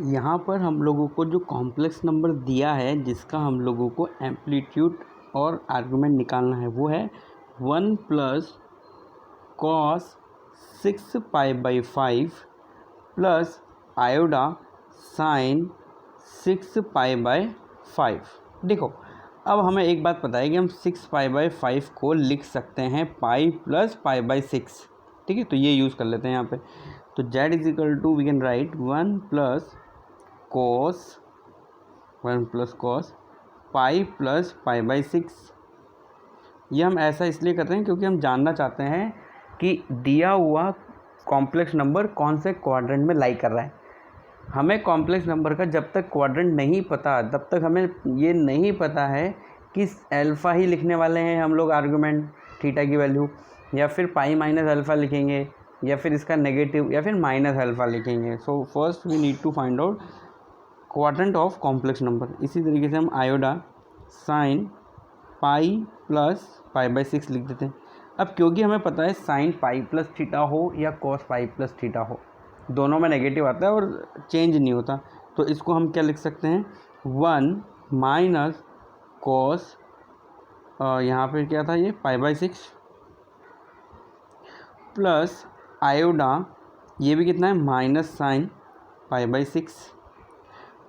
यहाँ पर हम लोगों को जो कॉम्प्लेक्स नंबर दिया है जिसका हम लोगों को एम्पलीट्यूड और आर्गुमेंट निकालना है वो है 1 प्लस कॉस 6π/5 प्लस आयोडा साइन 6π/5। देखो अब हमें एक बात पता है कि हम 6π/5 को लिख सकते हैं पाई प्लस π/6। ठीक है, तो ये यूज़ कर लेते हैं यहाँ पे। तो z is equal to we can write 1 plus cos pi plus π/6। ये हम ऐसा इसलिए कर रहे हैं क्योंकि हम जानना चाहते हैं कि दिया हुआ कॉम्प्लेक्स नंबर कौन से क्वाड्रेंट में लाई कर रहा है। हमें कॉम्प्लेक्स नंबर का जब तक क्वाड्रेंट नहीं पता तब तक हमें ये नहीं पता है कि अल्फ़ा ही लिखने वाले हैं हम लोग आर्गुमेंट थीटा की वैल्यू, या फिर पाई माइनस अल्फ़ा लिखेंगे, या फिर इसका नेगेटिव, या फिर माइनस अल्फ़ा लिखेंगे। So first we need to find out quadrant of complex number. इसी तरीके से हम आयोडा साइन पाई प्लस π/6 लिख देते हैं। अब क्योंकि हमें पता है साइन पाई प्लस थीटा हो या कॉस पाई प्लस थीटा हो, दोनों में नेगेटिव आता है और चेंज नहीं होता, तो इसको हम क्या लिख सकते हैं 1 माइनस कॉस, यहाँ पे क्या था ये π/6 प्लस आयोडा, ये भी कितना है माइनस साइन π/6।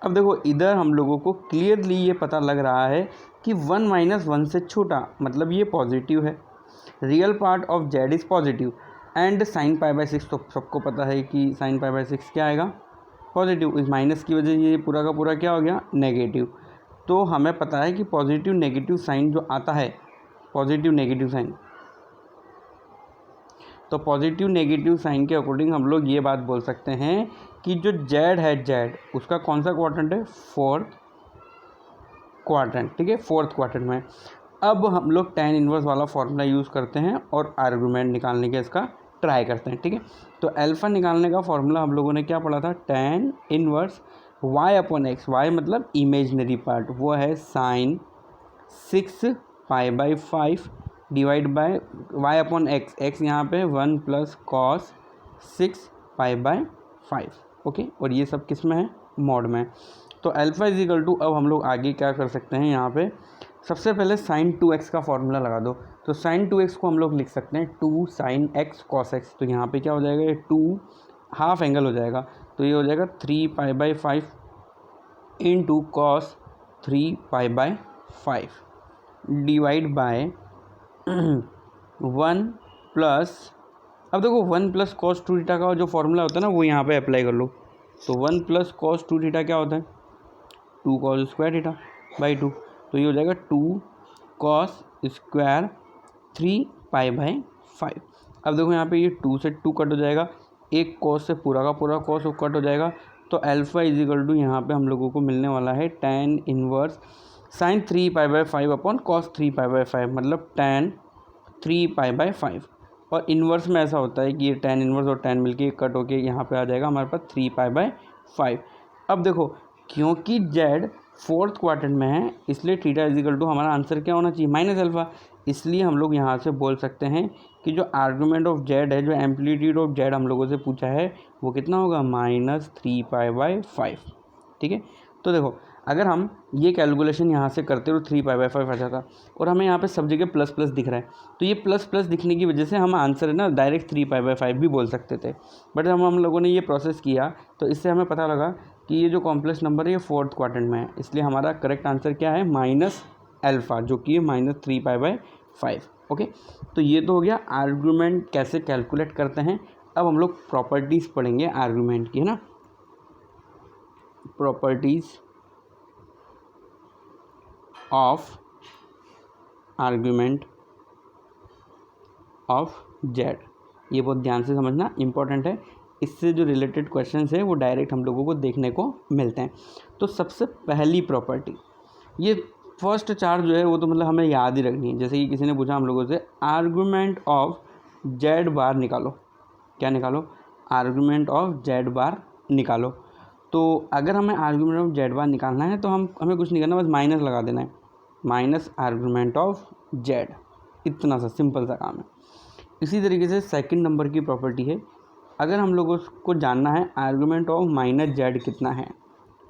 अब देखो इधर हम लोगों को क्लियरली ये पता लग रहा है कि 1 माइनस 1 से छोटा, मतलब ये पॉजिटिव है। Real part of z is positive and sine π/6 तो सबको पता है कि साइन π/6 क्या आएगा पॉजिटिव। इस माइनस की वजह से ये पूरा का पूरा क्या हो गया नेगेटिव। तो हमें पता है कि पॉजिटिव नेगेटिव साइन जो आता है, पॉजिटिव नेगेटिव साइन, तो पॉजिटिव नेगेटिव साइन के अकॉर्डिंग हम लोग ये बात बोल सकते हैं कि जो z है z उसका कौन सा क्वाड्रेंट है, फोर्थ क्वाड्रेंट। ठीक है, फोर्थ क्वाड्रेंट में। अब हम लोग tan इनवर्स वाला फॉर्मूला यूज़ करते हैं और आर्गुमेंट निकालने का इसका ट्राई करते हैं। ठीक है, तो अल्फ़ा निकालने का फॉर्मूला हम लोगों ने क्या पढ़ा था, tan इनवर्स y/x, y मतलब इमेजनरी पार्ट, वो है sign 6π/5 divide by y/x, x यहाँ पे 1 प्लस कॉस 6π/5। ओके, और ये सब किस में है, मॉड में। तो अल्फ़ा इज इक्वल टू, अब हम लोग आगे क्या कर सकते हैं, यहाँ पे सबसे पहले साइन 2x का फॉर्मूला लगा दो। तो साइन 2x को हम लोग लिख सकते हैं 2 साइन x कॉस x। तो यहाँ पे क्या हो जाएगा, ये 2 हाफ एंगल हो जाएगा, तो ये हो जाएगा 3π/5 into cos 3π/5 divide by 1 plus, अब देखो 1 प्लस कॉस 2 थीटा का जो फॉर्मूला होता है ना वो यहाँ पे अप्लाई कर लो। तो 1 प्लस कॉस 2 थीटा क्या होता है, 2 कॉस स्क्वायर थीटा बाई 2। तो ये हो जाएगा 2 कॉस स्क्वायर 3π/5। अब देखो यहाँ पे ये 2 से 2 कट हो जाएगा, एक कॉस से पूरा का पूरा कॉस कट हो जाएगा। तो अल्फ़ा इज इक्वल टू यहाँ पे हम लोगों को मिलने वाला है tan inverse sine 3π/5 upon cos 3π/5, मतलब tan 3π/5। और इन्वर्स में ऐसा होता है कि ये tan इन्वर्स और tan मिलके कट होके यहाँ पे आ जाएगा हमारे पास 3π/5। अब देखो क्योंकि z फोर्थ क्वाड्रेंट में है इसलिए थीटा इज इक्वल टू हमारा आंसर क्या होना चाहिए, माइनस अल्फ़ा। इसलिए हम लोग यहाँ से बोल सकते हैं कि जो आर्गुमेंट ऑफ z है, जो एम्पलीट्यूड ऑफ z हम लोगों से पूछा है वो कितना होगा, -3π/5। ठीक है, तो देखो अगर हम ये कैलकुलेशन यहाँ से करते तो 3π/5 आ जाता, और हमें यहाँ पे सब जगह प्लस प्लस दिख रहा है, तो ये प्लस प्लस दिखने की वजह से हम आंसर है ना डायरेक्ट 3π/5 भी बोल सकते थे। बट हम लोगों ने ये प्रोसेस किया तो इससे हमें पता लगा कि ये जो कॉम्प्लेक्स नंबर है ये फोर्थ क्वाड्रेंट में है, इसलिए हमारा करेक्ट आंसर क्या है, माइनस अल्फ़ा, जो कि -3π/5। ओके, तो ये तो हो गया आर्गुमेंट कैसे कैलकुलेट करते हैं। अब हम लोग प्रॉपर्टीज़ पढ़ेंगे आर्गुमेंट की, है ना, properties of argument of Z. ये बहुत ध्यान से समझना इम्पोर्टेंट है, इससे जो रिलेटेड क्वेश्चंस है वो डायरेक्ट हम लोगों को देखने को मिलते हैं। तो सबसे पहली प्रॉपर्टी, ये फर्स्ट चार जो है वो तो मतलब हमें याद ही रखनी है। जैसे कि किसी ने पूछा हम लोगों से आर्गुमेंट ऑफ जेड बार निकालो, क्या निकालो, आर्गुमेंट ऑफ जेड बार निकालो। तो अगर हमें आर्गुमेंट ऑफ जेड बार निकालना है तो हमें कुछ नहीं करना, बस माइनस लगा देना है, माइनस आर्गुमेंट ऑफ जेड, इतना सा सिंपल सा काम है। इसी तरीके से सेकंड नंबर की प्रॉपर्टी है अगर हम लोगों को जानना है आर्गूमेंट ऑफ माइनस जेड कितना है,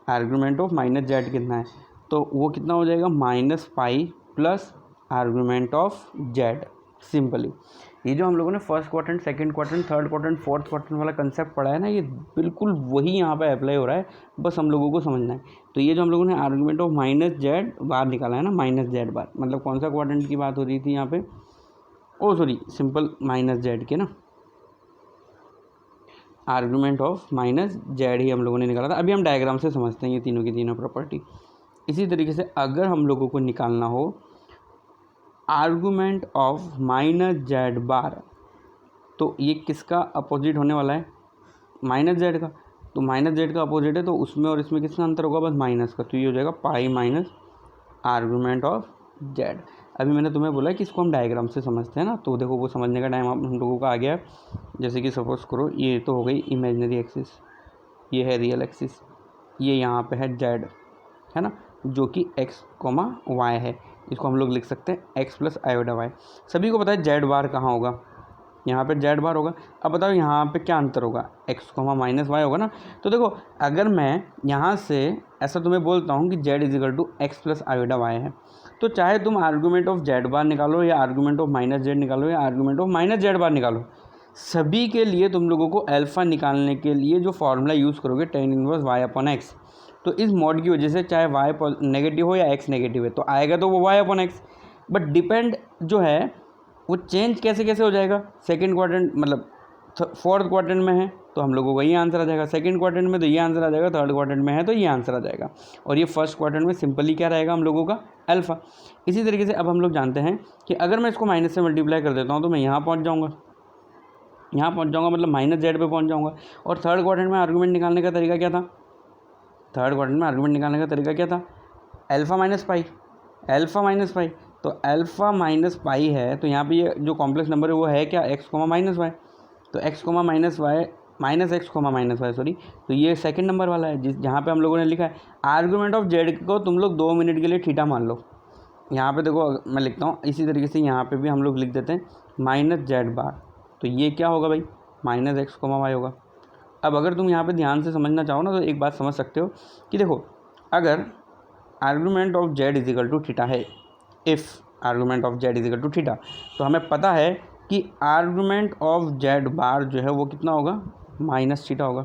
आर्गूमेंट ऑफ माइनस जेड कितना है, तो वो कितना हो जाएगा -pi plus argument of Z. Simply ये जो हम लोगों ने first quadrant, second quadrant, third quadrant, fourth quadrant वाला कंसेप्ट पढ़ा है ना, ये बिल्कुल वही यहाँ पे अप्लाई हो रहा है, बस हम लोगों को समझना है। तो ये जो हम लोगों ने आर्गूमेंट ऑफ माइनस जेड बार निकाला है ना, माइनस जेड बार मतलब कौन सा क्वाड्रेंट की बात हो रही थी यहाँ पे, ओ सॉरी सिंपल माइनस जेड के ना, आर्गूमेंट ऑफ माइनस जेड ही हम लोगों ने निकाला था। अभी हम डायग्राम से समझते हैं ये तीनों की तीनों प्रॉपर्टी। इसी तरीके से अगर हम लोगों को निकालना हो आर्गूमेंट ऑफ माइनस जेड बार, तो ये किसका अपोजिट होने वाला है, माइनस जेड का। तो माइनस जेड का अपोजिट है, तो उसमें और इसमें कितना अंतर होगा, बस माइनस का। तो ये हो जाएगा pi minus argument of Z. अभी मैंने तुम्हें बोला कि इसको हम डायग्राम से समझते हैं ना, तो देखो वो समझने का टाइम हम लोगों का आ गया। जैसे कि सपोज करो ये तो हो गई इमेजिनरी एक्सिस, ये है रियल एक्सिस, ये यहाँ पे है जेड है ना, जो कि x, y है। इसको हम लोग लिख सकते हैं x प्लस आयोडा वाई। सभी को पता है जेड बार कहाँ होगा, यहाँ पे जेड बार होगा। अब बताओ यहाँ पे क्या अंतर होगा, x, माइनस वाई होगा ना। तो देखो अगर मैं यहाँ से ऐसा तुम्हें बोलता हूँ कि z is equal to x plus iota y है, तो चाहे तुम आर्गूमेंट ऑफ जेड बार निकालो या आर्गूमेंट ऑफ माइनस जेड निकालो या आर्गूमेंट ऑफ माइनस जेड बार निकालो, सभी के लिए तुम लोगों को अल्फ़ा निकालने के लिए जो फॉर्मूला यूज़ करोगे tan inverse y upon x, तो इस मॉड की वजह से चाहे y नेगेटिव हो या x नेगेटिव है तो आएगा तो वो y upon x. But depend जो है वो चेंज कैसे कैसे हो जाएगा, सेकंड क्वाड्रेंट मतलब फोर्थ क्वाड्रेंट में है तो हम लोगों को ये आंसर आ जाएगा, सेकंड क्वाड्रेंट में तो ये आंसर आ जाएगा, थर्ड क्वाड्रेंट में है तो ये आंसर आ जाएगा, और ये फर्स्ट क्वाड्रेंट में सिंपली क्या रहेगा हम लोगों का अल्फ़ा। इसी तरीके से अब हम लोग जानते हैं कि अगर मैं इसको माइनस से मल्टीप्लाई कर देता हूँ तो मैं यहाँ पहुँच जाऊँगा, यहाँ पहुँच जाऊँगा मतलब माइनस जेड पे पहुँच जाऊँगा। और थर्ड क्वाड्रेंट में आर्गूमेंट निकालने का तरीका क्या था, थर्ड क्वाड्रेंट में आर्गूमेंट निकालने का तरीका क्या था, alpha minus pi, alpha minus pi. तो अल्फ़ा माइनस पाई है तो यहाँ पे ये जो कॉम्प्लेक्स नंबर है वो है क्या, x, माइनस वाई। तो x, minus y minus x, minus y sorry, तो ये सेकंड नंबर वाला है जहाँ पे हम लोगों ने लिखा है आर्गूमेंट ऑफ जेड को तुम लोग 2 मिनट के लिए थीटा मान लो। यहाँ पे देखो मैं लिखता हूँ इसी तरीके से, यहाँ पे भी हम लोग लिख देते हैं माइनस जेड बार, तो ये क्या होगा भाई माइनस एक्स, वाई होगा। अब अगर तुम यहाँ पे ध्यान से समझना चाहो ना तो एक बात समझ सकते हो कि देखो अगर argument of z is equal to theta है, if argument of z is equal to theta, तो हमें पता है कि आर्गूमेंट ऑफ जेड बार जो है वो कितना होगा, माइनस थीटा होगा।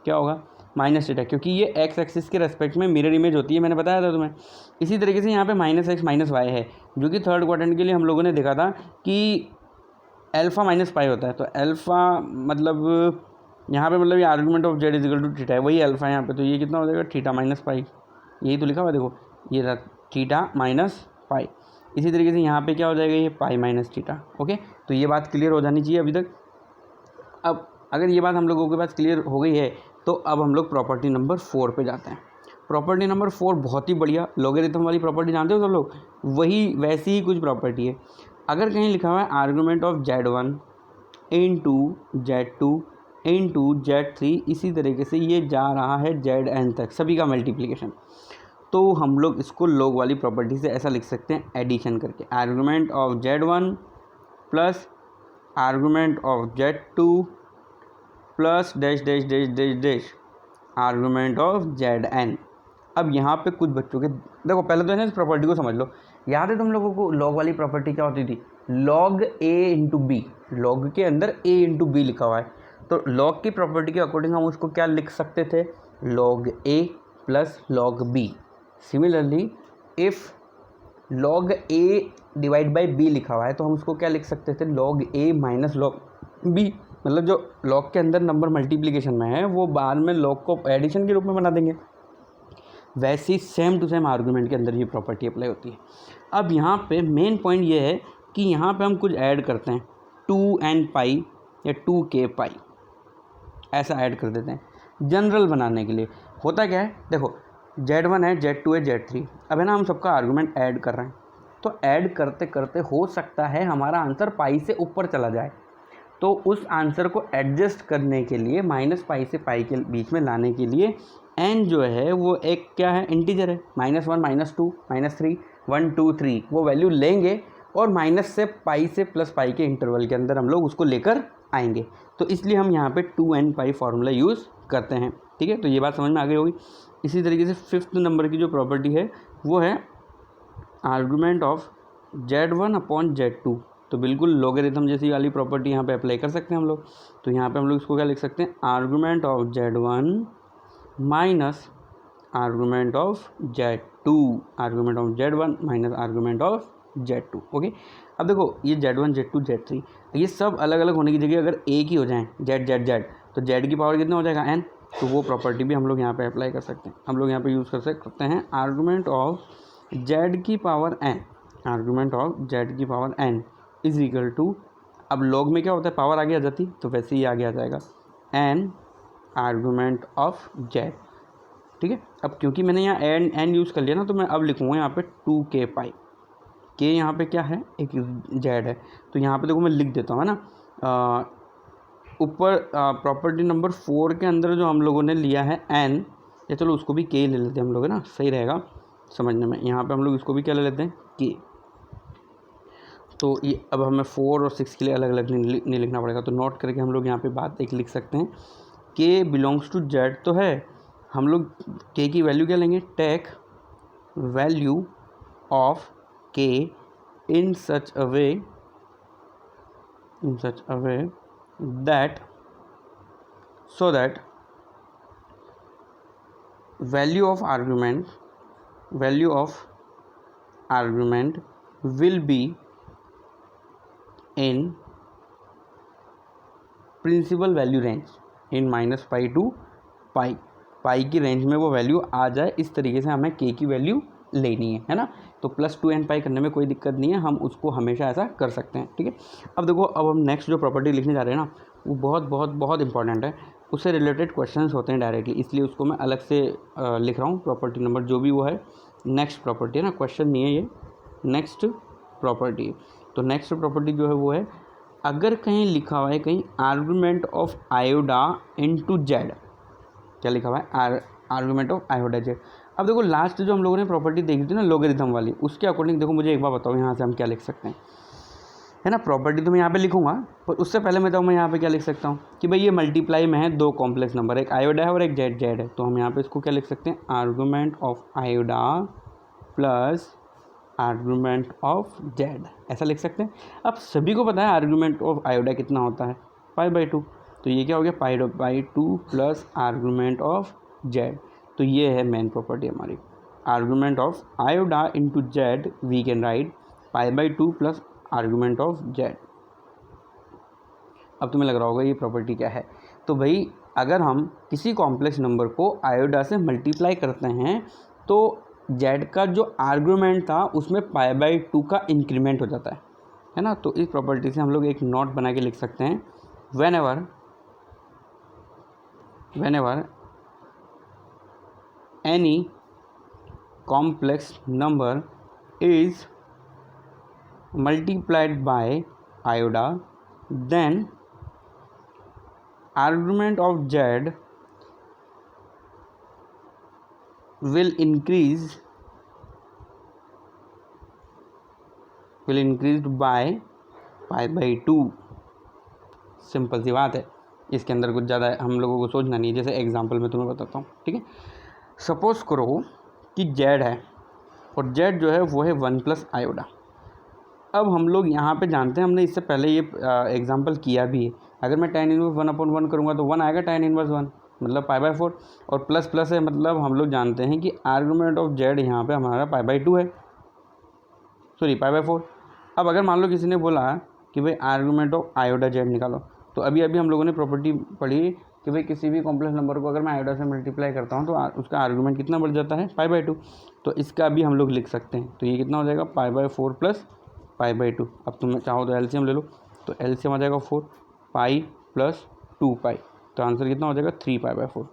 क्या होगा, माइनस थीटा, क्योंकि ये एक्स एक्सिस के रेस्पेक्ट में मिरर इमेज होती है, मैंने बताया था तुम्हें। इसी तरीके से यहाँ पे माइनस एक्स माइनस वाई है, जो कि थर्ड क्वाड्रेंट के लिए हम लोगों ने देखा था कि अल्फ़ा माइनस पाई होता है। तो अल्फ़ा मतलब यहाँ पे मतलब ये argument of z is equal to theta है, वही अल्फ़ा है यहाँ पे, तो ये कितना हो जाएगा थीटा माइनस पाई, यही तो लिखा हुआ है देखो, ये रहा थीटा माइनस पाई। इसी तरीके से यहाँ पे क्या हो जाएगा, ये पाई माइनस थीटा। ओके, तो ये बात क्लियर हो जानी चाहिए अभी तक। अब अगर ये बात हम लोगों के पास क्लियर हो गई है तो अब हम लोग प्रॉपर्टी नंबर 4 पे जाते हैं। प्रॉपर्टी नंबर 4 बहुत ही बढ़िया लॉगरिथम वाली प्रॉपर्टी जानते हो सब लोग, वही वैसी ही कुछ प्रॉपर्टी है। अगर कहीं लिखा हुआ है argument of Z1 into Z2 into Z3, इसी तरीके से ये जा रहा है Zn तक सभी का मल्टीप्लिकेशन, तो हम लोग इसको लॉग वाली प्रॉपर्टी से ऐसा लिख सकते हैं एडिशन करके, argument of Z1 plus argument of Z2 plus dash dash dash dash dash argument of Zn। अब यहाँ पे कुछ बच्चों के देखो, पहले तो है ना इस प्रॉपर्टी को समझ लो। याद है तुम लोगों को लॉग वाली प्रॉपर्टी क्या होती थी, log a into b, log के अंदर a इंटू बी लिखा हुआ है, तो लॉग की प्रॉपर्टी के अकॉर्डिंग हम उसको क्या लिख सकते थे, log a plus log b। Similarly if log a divide by b लिखा हुआ है तो हम उसको क्या लिख सकते थे, log a minus log b, मतलब जो लॉग के अंदर नंबर मल्टीप्लिकेशन में है वो बाद में लॉग को एडिशन के रूप में बना देंगे। वैसे ही सेम टू सेम आर्गूमेंट के अंदर ये प्रॉपर्टी अप्लाई होती है। अब यहाँ पे मेन पॉइंट ये है कि यहाँ पे हम कुछ ऐड करते हैं 2n पाई या 2k पाई, ऐसा ऐड कर देते हैं जनरल बनाने के लिए। होता क्या है देखो, Z1 है, Z2 है, Z3, अब है ना हम सबका आर्गूमेंट ऐड कर रहे हैं, तो ऐड करते करते हो सकता है हमारा आंसर पाई से ऊपर चला जाए, तो उस आंसर को एडजस्ट करने के लिए माइनस पाई से पाई के बीच में लाने के लिए n जो है वो एक क्या है, इंटीजर है, -1 -2 -3 1 2 3 वो वैल्यू लेंगे और माइनस से पाई प्लस पाई के इंटरवल के अंदर हम लोग उसको लेकर आएंगे। तो इसलिए हम यहाँ पे 2n पाई फार्मूला यूज़ करते हैं। ठीक है, तो ये बात समझ में आ गई होगी। इसी तरीके से 5th नंबर की जो प्रॉपर्टी है वो है argument of Z1 upon Z2। तो बिल्कुल लॉगरिथम जैसी वाली प्रॉपर्टी यहाँ पे अप्लाई कर सकते हैं हम लोग। तो यहाँ पे हम लोग इसको क्या लिख सकते हैं, argument of Z1 minus argument of Z2, argument of Z1 minus argument of Z2। Okay, अब देखो ये Z1 Z2 Z3 ये सब अलग अलग होने की जगह अगर एक ही हो जाएं Z तो Z की पावर कितना हो जाएगा n, तो वो प्रॉपर्टी भी हम लोग यहाँ पे अप्लाई कर सकते हैं। हम लोग यहाँ पे यूज़ कर सकते हैं आर्गूमेंट ऑफ Z की power n, argument of Z की power n is equal to, अब लॉग में क्या होता है पावर आगे आ जाती, तो वैसे ही आगे आ जाएगा n आर्गूमेंट ऑफ Z। ठीक है, अब क्योंकि मैंने यहाँ n यूज़ कर लिया ना, तो मैं अब लिखूँगा यहाँ पे 2k पाई। k यहाँ पे क्या है, एक Z है, तो यहाँ पे देखो मैं लिख देता हूँ, है ना। ऊपर प्रॉपर्टी नंबर 4 के अंदर जो हम लोगों ने लिया है n, या चलो उसको भी k ले लेते हैं हम लोग, है ना, सही रहेगा समझने में। यहाँ पे हम लोग इसको भी क्या ले लेते हैं, k। तो ये अब हमें 4 और 6 के लिए अलग अलग नहीं लिखना पड़ेगा, तो नोट करके हम लोग यहाँ पे बात एक लिख सकते हैं, k बिलोंग्स टू Z तो है, हम लोग k की वैल्यू क्या लेंगे, take value of k in such a way that so that value of argument will be in principal value range in -pi to pi की रेंज में वो वैल्यू आ जाए। इस तरीके से हमें k की वैल्यू लेनी है ना। तो +2n पाई करने में कोई दिक्कत नहीं है, हम उसको हमेशा ऐसा कर सकते हैं। ठीक है, अब देखो, अब हम नेक्स्ट जो प्रॉपर्टी लिखने जा रहे हैं ना, वो बहुत बहुत बहुत इंपॉर्टेंट है, उससे रिलेटेड क्वेश्चंस होते हैं डायरेक्टली, इसलिए उसको मैं अलग से लिख रहा हूँ। प्रॉपर्टी नंबर जो भी वो है, नेक्स्ट प्रॉपर्टी है ना, क्वेश्चन नहीं है ये, नेक्स्ट प्रॉपर्टी। तो नेक्स्ट प्रॉपर्टी जो है वो है, अगर कहीं लिखा हुआ है कहीं आर्गूमेंट ऑफ आयोडा इनटू Z, क्या लिखा हुआ है, आर्गूमेंट ऑफ आयोडा Z। अब देखो लास्ट जो हम लोगों ने प्रॉपर्टी देखी थी ना लॉगरिथम वाली, उसके अकॉर्डिंग देखो मुझे एक बार बताओ यहाँ से हम क्या लिख सकते हैं, है ना। प्रॉपर्टी तो मैं यहाँ पे लिखूंगा, पर उससे पहले मैं यहाँ पे क्या लिख सकता हूँ कि भाई ये मल्टीप्लाई में है दो कॉम्प्लेक्स नंबर, एक आयोडा है और एक Z है। तो हम यहाँ पे इसको क्या लिख सकते हैं, argument of iota plus argument of Z, ऐसा लिख सकते हैं। अब सभी को पता है आर्गूमेंट ऑफ आयोडा कितना होता है, π/2। तो ये क्या हो गया, π/2 प्लस आर्गूमेंट ऑफ Z। तो ये है मेन प्रॉपर्टी हमारी, argument of iota into Z we can write π/2 plus argument of Z। अब तुम्हें लग रहा होगा ये प्रॉपर्टी क्या है, तो भाई अगर हम किसी कॉम्प्लेक्स नंबर को आयोडा से मल्टीप्लाई करते हैं तो Z का जो आर्गूमेंट था उसमें π/2 का इंक्रीमेंट हो जाता है ना। तो इस प्रॉपर्टी से हम लोग एक नोट बना के लिख सकते हैं, whenever any complex number is multiplied by iota, then argument of Z will increased by π/2। Simple सी बात है, इसके अंदर कुछ ज़्यादा हम लोगों को सोचना नहीं है। जैसे एग्जांपल में तुम्हें बताता हूँ, ठीक है। सपोज़ करो कि Z है और Z जो है वो है 1 प्लस आयोडा। अब हम लोग यहाँ पे जानते हैं, हमने इससे पहले ये एग्जांपल किया भी है, अगर मैं tan इनवर्स 1/1 करूँगा तो 1 आएगा, tan इनवर्स 1 मतलब π/4, और प्लस प्लस है मतलब हम लोग जानते हैं कि आर्गूमेंट ऑफ Z यहाँ पे हमारा π/2 है, सॉरी π/4। अब अगर मान लो किसी ने बोला कि भाई आर्गूमेंट ऑफ आयोडा Z निकालो, तो अभी हम लोगों ने प्रॉपर्टी पढ़ी कि भाई किसी भी कॉम्प्लेक्स नंबर को अगर मैं आयोडा से मल्टीप्लाई करता हूँ तो उसका आर्गूमेंट कितना बढ़ जाता है, π/2। तो इसका भी हम लोग लिख सकते हैं, तो ये कितना हो जाएगा, π/4 प्लस π/2। अब तुम चाहो तो एलसीएम ले लो, तो एलसीएम आ जाएगा 4 पाई प्लस 2 पाई, तो आंसर कितना हो जाएगा 3 π/4।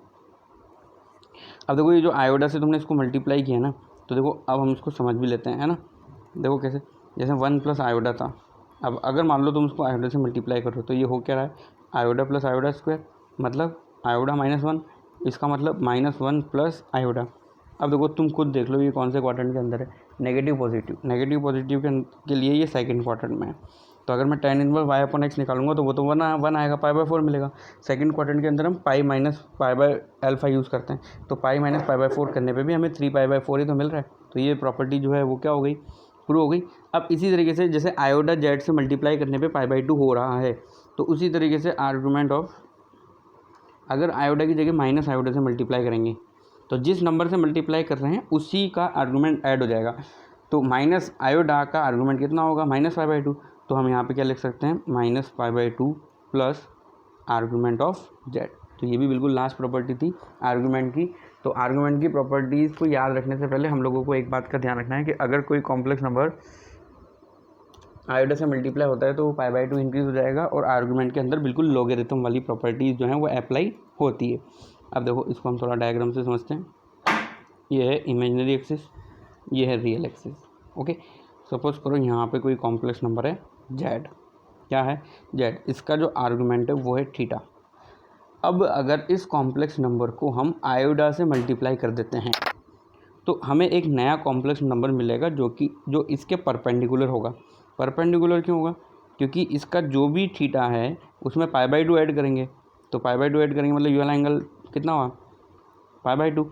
अब देखो ये जो आयोडा से तुमने इसको मल्टीप्लाई किया ना, तो देखो अब हम इसको समझ भी लेते हैं, है ना। देखो कैसे, जैसे 1 प्लस आयोडा था, अब अगर मान लो तुम उसको आयोडा से मल्टीप्लाई करो तो ये हो क्या रहा है, आयोडा प्लस आयोडा स्क्वायर, मतलब आयोडा -1, इसका मतलब -1 प्लस आयोडा। अब देखो तुम खुद देख लो ये कौन से क्वाड्रेंट के अंदर है, नेगेटिव पॉजिटिव के लिए ये सेकंड क्वाड्रेंट में है। तो अगर मैं tan inverse y upon x निकालूंगा तो वो तो 1 आएगा, π/4 मिलेगा। सेकंड क्वाड्रेंट के अंदर हम पाई माइनस π/α यूज़ करते हैं, तो पाई माइनस π/4 करने पे भी हमें 3π/4 ही तो मिल रहा है। तो ये प्रॉपर्टी जो है वो क्या हो गई, प्रूव हो गई। अब इसी तरीके से जैसे आयोडा जेड से मल्टीप्लाई करने पे π/2 हो रहा है, तो उसी तरीके से आर्गूमेंट ऑफ, अगर आयोडा की जगह माइनस आयोडा से मल्टीप्लाई करेंगे तो जिस नंबर से मल्टीप्लाई कर रहे हैं उसी का आर्गूमेंट ऐड हो जाएगा। तो माइनस आयोडा का आर्गूमेंट कितना होगा, माइनस π/2। तो हम यहाँ पे क्या लिख सकते हैं, minus π/2 plus argument of z. तो ये भी बिल्कुल लास्ट प्रॉपर्टी थी आर्गूमेंट की। तो आर्गूमेंट की प्रॉपर्टीज़ को याद रखने से पहले हम लोगों को एक बात का ध्यान रखना है कि अगर कोई कॉम्प्लेक्स नंबर आयोडा से मल्टीप्लाई होता है तो वो π/2 इंक्रीज़ हो जाएगा, और आर्गूमेंट के अंदर बिल्कुल लॉगरिथम वाली प्रॉपर्टीज़ जो हैं वो अप्लाई होती है। अब देखो इसको हम थोड़ा डायग्राम से समझते हैं। ये है इमेजिनरी एक्सिस, ये है रियल एक्सिस। ओके, सपोज करो यहाँ पे कोई कॉम्प्लेक्स नंबर है जेड, क्या है जेड, इसका जो आर्गूमेंट है वो है थीटा। अब अगर इस कॉम्प्लेक्स नंबर को हम आयोडा से मल्टीप्लाई कर देते हैं तो हमें एक नया कॉम्प्लेक्स नंबर मिलेगा जो इसके परपेंडिकुलर होगा। परपेंडिकुलर क्यों होगा, क्योंकि इसका जो भी थीटा है उसमें π/2 ऐड करेंगे, तो π/2 ऐड करेंगे मतलब ये वाला एंगल कितना हुआ, π/2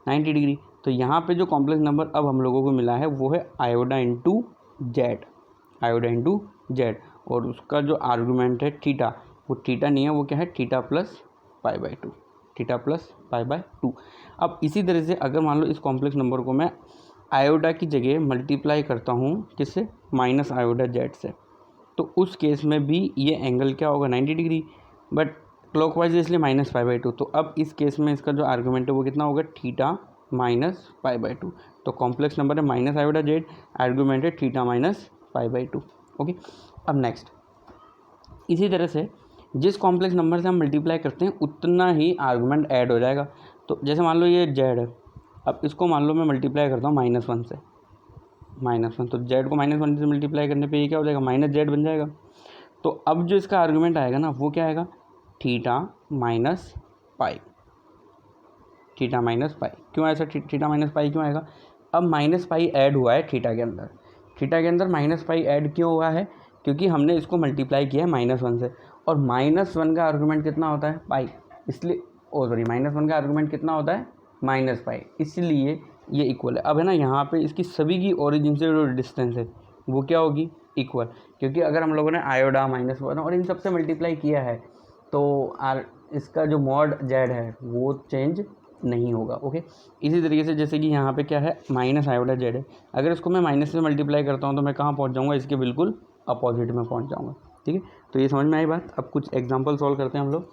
90 डिग्री। तो यहाँ पे जो कॉम्प्लेक्स नंबर अब हम लोगों को मिला है वो है आयोडा इंटू जेड, आयोडा इंटू जेड, और उसका जो आर्गूमेंट है थीटा, वो थीटा नहीं है, वो क्या है थीटा प्लस π/2, थीटा प्लस π/2। अब इसी तरह से अगर मान लो इस कॉम्प्लेक्स नंबर को मैं आयोडा की जगह मल्टीप्लाई करता हूँ किससे, माइनस आयोडा जेड से, तो उस केस में भी ये एंगल क्या होगा 90 डिग्री, बट क्लॉकवाइज इसलिए माइनस π/2। तो अब इस केस में इसका जो आर्गूमेंट है वो कितना होगा, थीटा माइनस π/2। तो कॉम्प्लेक्स नंबर है माइनस आयोडा जेड, आर्गूमेंट है थीटा माइनस π/2। ओके, अब नेक्स्ट इसी तरह से जिस कॉम्प्लेक्स नंबर से हम मल्टीप्लाई करते हैं उतना ही आर्गूमेंट ऐड हो जाएगा। तो जैसे मान लो ये जेड है, अब इसको मान लो मैं मल्टीप्लाई करता हूँ -1 से, -1, तो जेड को -1 से मल्टीप्लाई करने पे ये क्या हो जाएगा, माइनस जेड बन जाएगा। तो अब जो इसका आर्गूमेंट आएगा ना वो क्या आएगा, theta minus pi, theta minus pi. क्यों ऐसा थीटा माइनस पाई क्यों आएगा, अब माइनस पाई ऐड हुआ है थीटा के अंदर, थीटा के अंदर माइनस पाई ऐड क्यों हुआ है, क्योंकि हमने इसको मल्टीप्लाई किया है -1 से, और -1 का आर्गूमेंट कितना होता है पाई, इसलिए -1 का आर्गूमेंट कितना होता है माइनस पाई, इसलिए ये इक्वल है। अब है ना यहाँ पे इसकी सभी की ओरिजिन से जो डिस्टेंस है वो क्या होगी, इक्वल, क्योंकि अगर हम लोगों ने आयोडा -1 और इन सब से मल्टीप्लाई किया है तो इसका जो मॉड जेड है वो चेंज नहीं होगा। ओके, इसी तरीके से जैसे कि यहाँ पे क्या है माइनस आयोडा जेड है, अगर इसको मैं माइनस से मल्टीप्लाई करता हूँ तो मैं कहाँ पहुँच जाऊँगा, इसके बिल्कुल अपोजिट में पहुँच जाऊँगा। ठीक है, तो ये समझ में आई बात। अब कुछ एग्जांपल सॉल्व करते हैं हम लोग।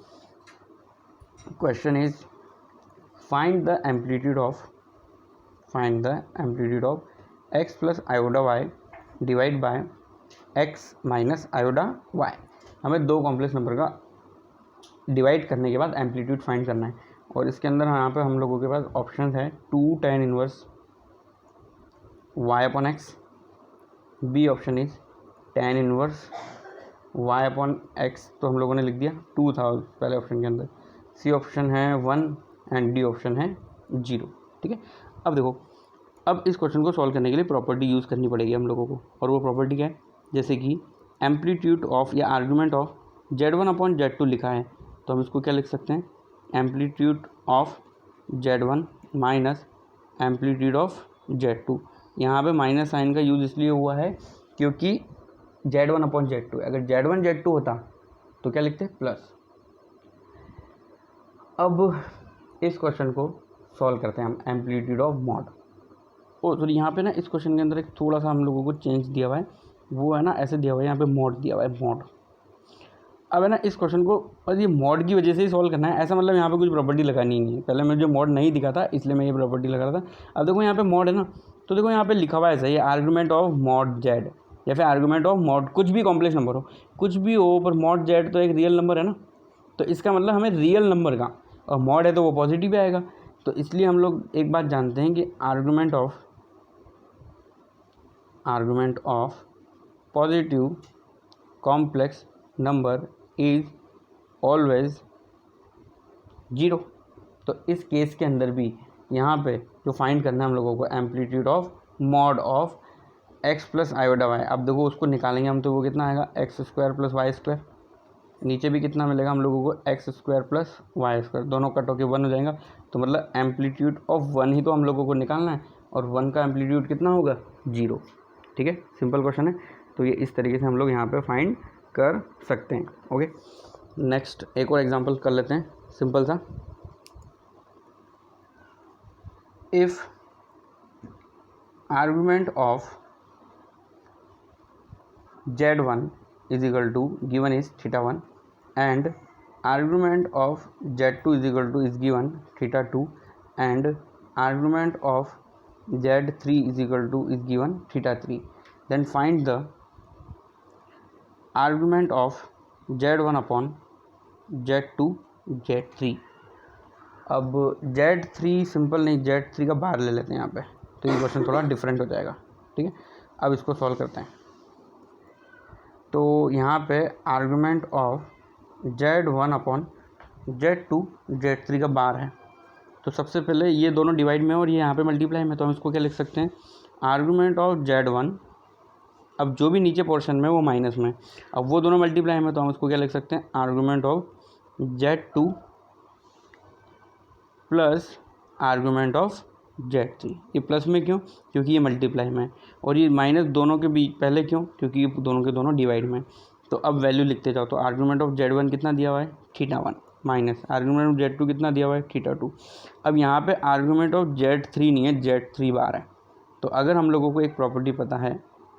Question is find the amplitude of x plus iota y divide by x minus iota y। हमें दो कॉम्प्लेक्स नंबर का डिवाइड करने के बाद एम्पलीट्यूड फाइंड करना है, और इसके अंदर यहाँ पे हम लोगों के पास ऑप्शन है 2 tan inverse y upon x, b option is tan inverse y upon x, तो हम लोगों ने लिख दिया 2 था पहले ऑप्शन के अंदर, सी ऑप्शन है 1 एंड डी ऑप्शन है 0। ठीक है, अब देखो, अब इस क्वेश्चन को सॉल्व करने के लिए प्रॉपर्टी यूज़ करनी पड़ेगी हम लोगों को, और वो प्रॉपर्टी क्या है, जैसे कि एम्पलीट्यूड ऑफ या argument of Z1 upon Z2 लिखा है, तो हम इसको क्या लिख सकते हैं, amplitude of Z1 minus amplitude of Z2। यहाँ पे माइनस साइन का यूज़ इसलिए हुआ है क्योंकि Z1 अपॉन Z2, अगर Z1 Z2 होता तो क्या लिखते प्लस। अब इस क्वेश्चन को सॉल्व करते हैं हम, एम्पलीट्यूड ऑफ मॉड। सॉरी, यहाँ पे ना इस क्वेश्चन के अंदर एक थोड़ा सा हम लोगों को चेंज दिया हुआ है, वो है ना ऐसे दिया हुआ है, यहाँ पे मॉड दिया हुआ है, मॉड। अब है ना इस क्वेश्चन को बस ये मॉड की वजह से ही सॉल्व करना है, ऐसा मतलब यहाँ पे कुछ प्रॉपर्टी लगानी नहीं है। पहले मुझे मॉड नहीं दिखा था इसलिए मैं ये प्रॉपर्टी लगा रहा था। अब देखो यहाँ पे मॉड है ना, तो देखो यहाँ पे लिखा हुआ है ऐसा, ये आर्गूमेंट ऑफ मॉड जेड या फिर आर्गूमेंट ऑफ मॉड, कुछ भी कॉम्प्लेक्स नंबर हो, कुछ भी हो, पर मॉड जेड तो एक रियल नंबर है ना, तो इसका मतलब हमें रियल नंबर का, और मॉड है तो वो पॉजिटिव आएगा। तो इसलिए हम लोग एक बात जानते हैं कि argument of positive complex number is always 0। तो इस केस के अंदर भी यहाँ पे जो फाइंड करना है हम लोगों को, amplitude of mod of x plus i बटा वाई। अब देखो उसको निकालेंगे हम तो वो कितना आएगा x square plus y square, नीचे भी कितना मिलेगा हम लोगों को x square plus y square, दोनों कट होके 1 हो जाएगा। तो मतलब एम्पलीट्यूड ऑफ 1 ही तो हम लोगों को निकालना है और 1 का एम्पलीट्यूड कितना होगा 0। ठीक है, सिंपल क्वेश्चन है। तो ये इस तरीके से हम लोग यहाँ पे फाइंड कर सकते हैं। ओके, नेक्स्ट एक और एग्जांपल कर लेते हैं सिंपल सा। If argument of z1 is equal to given is theta 1 and argument of z2 is equal to is given theta 2 and argument of z3 is equal to is given theta 3, then find the argument of z1 upon z2 z3। अब z3 simple नहीं, z3 का बाहर ले लेते हैं यहाँ पे, तो ये क्वेश्चन थोड़ा डिफरेंट हो जाएगा। ठीक है, अब इसको सॉल्व करते हैं। तो यहाँ पे argument of z1 upon z2 z3 का बार है, तो सबसे पहले ये दोनों डिवाइड में और ये यहाँ पे मल्टीप्लाई में, तो हम इसको क्या लिख सकते हैं आर्गुमेंट ऑफ z1, अब जो भी नीचे पोर्शन में वो माइनस में, अब वो दोनों मल्टीप्लाई में, तो हम इसको क्या लिख सकते हैं argument of z2 plus argument of z3। ये प्लस में क्यों, क्योंकि ये मल्टीप्लाई में, और ये माइनस दोनों के बीच पहले क्यों, क्योंकि ये दोनों के दोनों डिवाइड में। तो अब वैल्यू लिखते जाओ, तो आर्गुमेंट ऑफ z1 कितना दिया हुआ है theta 1 minus argument of z2 कितना दिया हुआ है थीटा 2। अब यहाँ पे आर्गुमेंट ऑफ z3 नहीं है, z3 बार है। तो अगर हम लोगों को एक प्रॉपर्टी पता है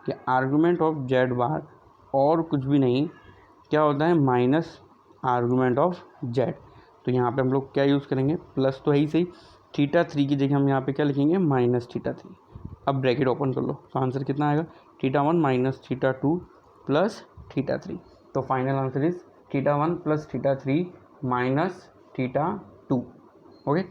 कि आर्गुमेंट ऑफ z बार और कुछ भी नहीं क्या होता है माइनस आर्गुमेंट ऑफ z, तो यहाँ पे हम लोग क्या यूज़ करेंगे प्लस तो है ही सही, थीटा 3 की जगह हम यहाँ पे क्या लिखेंगे माइनस थीटा 3। अब ब्रैकेट ओपन कर लो, तो आंसर कितना आएगा theta 1 minus theta 2 plus theta 3। तो final answer is theta 1 plus theta 3 minus theta 2। Okay.